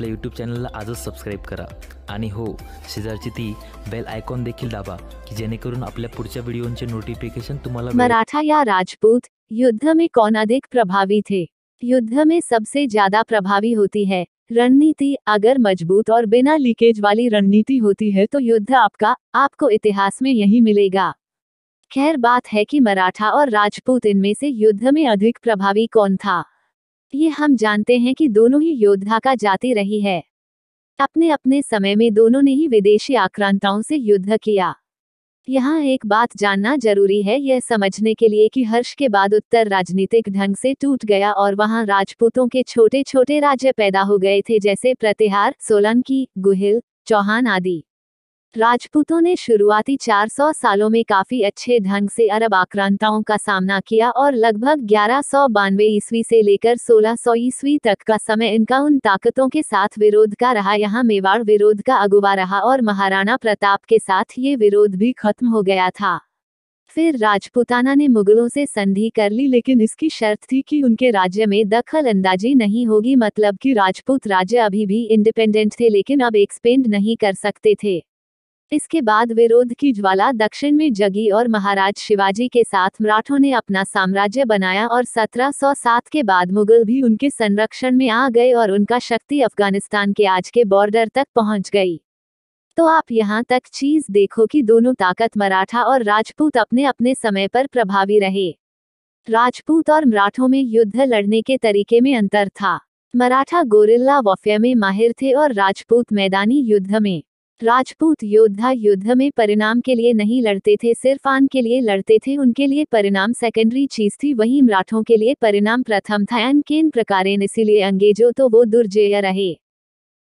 आपल्या यूट्यूब चॅनलला आजच सबस्क्राईब करा आणि हो, शेजारची ती बेल आयकॉन देखील दाबा की जेणेकरून आपल्या पुढच्या व्हिडिओचे नोटिफिकेशन तुम्हाला मराठा या राजपूत युद्ध में कौन अधिक प्रभावी थे? युद्ध में सबसे ज्यादा प्रभावी होती है रणनीति। अगर मजबूत और बिना लीकेज वाली रणनीति होती है तो युद्ध आपको इतिहास में यही मिलेगा। खैर, बात है कि मराठा और राजपूत इनमें से युद्ध में अधिक प्रभावी कौन था। ये हम जानते हैं कि दोनों ही योद्धा का जाति रही है। अपने अपने समय में दोनों ने ही विदेशी आक्रांताओं से युद्ध किया। यहाँ एक बात जानना जरूरी है यह समझने के लिए कि हर्ष के बाद उत्तर राजनीतिक ढंग से टूट गया और वहाँ राजपूतों के छोटे छोटे राज्य पैदा हो गए थे, जैसे प्रतिहार, सोलंकी, गुहिल, चौहान आदि। राजपूतों ने शुरुआती 400 सालों में काफी अच्छे ढंग से अरब आक्रांताओं का सामना किया और लगभग 1192 ईस्वी से लेकर 1600 ईस्वी तक का समय इनका उन ताकतों के साथ विरोध का रहा। यहाँ मेवाड़ विरोध का अगुवा रहा और महाराणा प्रताप के साथ ये विरोध भी खत्म हो गया था। फिर राजपूताना ने मुगलों से संधि कर ली, लेकिन इसकी शर्त थी कि उनके राज्य में दखल अंदाजी नहीं होगी, मतलब कि राजपूत राज्य अभी भी इंडिपेंडेंट थे लेकिन अब एक्सपेंड नहीं कर सकते थे। इसके बाद विरोध की ज्वाला दक्षिण में जगी और महाराज शिवाजी के साथ मराठों ने अपना साम्राज्य बनाया और 1707 के बाद मुगल भी उनके संरक्षण में आ गए और उनका शक्ति अफगानिस्तान के आज के बॉर्डर तक पहुंच गई। तो आप यहाँ तक चीज देखो कि दोनों ताकत मराठा और राजपूत अपने अपने समय पर प्रभावी रहे। राजपूत और मराठों में युद्ध लड़ने के तरीके में अंतर था। मराठा गोरिल्ला वॉरफेयर में माहिर थे और राजपूत मैदानी युद्ध में। राजपूत योद्धा युद्ध में परिणाम के लिए नहीं लड़ते थे, सिर्फ आन के लिए लड़ते थे। उनके लिए परिणाम सेकेंडरी चीज थी, वहीं मराठों के लिए परिणाम प्रथम था। केन प्रकारेन, इसीलिए अंगेजो तो वो दुर्जय रहे।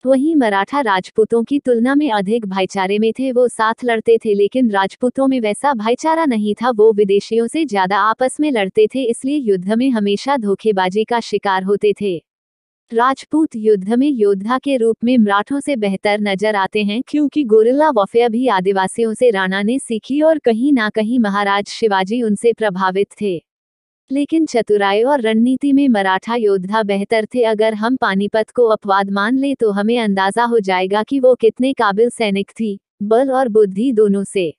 वहीं मराठा राजपूतों की तुलना में अधिक भाईचारे में थे, वो साथ लड़ते थे, लेकिन राजपूतों में वैसा भाईचारा नहीं था, वो विदेशियों से ज्यादा आपस में लड़ते थे, इसलिए युद्ध में हमेशा धोखेबाजी का शिकार होते थे। राजपूत युद्ध में योद्धा के रूप में मराठों से बेहतर नजर आते हैं, क्योंकि गोरिल्ला वॉरफेयर भी आदिवासियों से राणा ने सीखी और कहीं ना कहीं महाराज शिवाजी उनसे प्रभावित थे। लेकिन चतुराई और रणनीति में मराठा योद्धा बेहतर थे। अगर हम पानीपत को अपवाद मान ले तो हमें अंदाजा हो जाएगा कि वो कितने काबिल सैनिक थी, बल और बुद्धि दोनों से।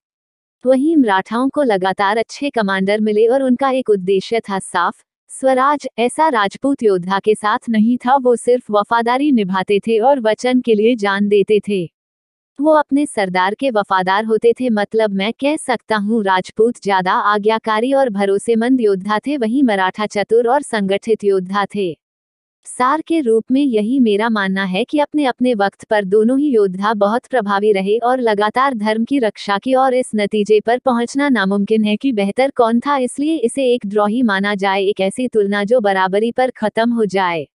वहीं मराठाओं को लगातार अच्छे कमांडर मिले और उनका एक उद्देश्य था साफ स्वराज। ऐसा राजपूत योद्धा के साथ नहीं था, वो सिर्फ वफादारी निभाते थे और वचन के लिए जान देते थे। वो अपने सरदार के वफादार होते थे, मतलब मैं कह सकता हूँ राजपूत ज्यादा आज्ञाकारी और भरोसेमंद योद्धा थे, वहीं मराठा चतुर और संगठित योद्धा थे। सार के रूप में यही मेरा मानना है कि अपने अपने वक्त पर दोनों ही योद्धा बहुत प्रभावी रहे और लगातार धर्म की रक्षा की, और इस नतीजे पर पहुंचना नामुमकिन है कि बेहतर कौन था, इसलिए इसे एक ड्रॉ ही माना जाए, एक ऐसी तुलना जो बराबरी पर खत्म हो जाए।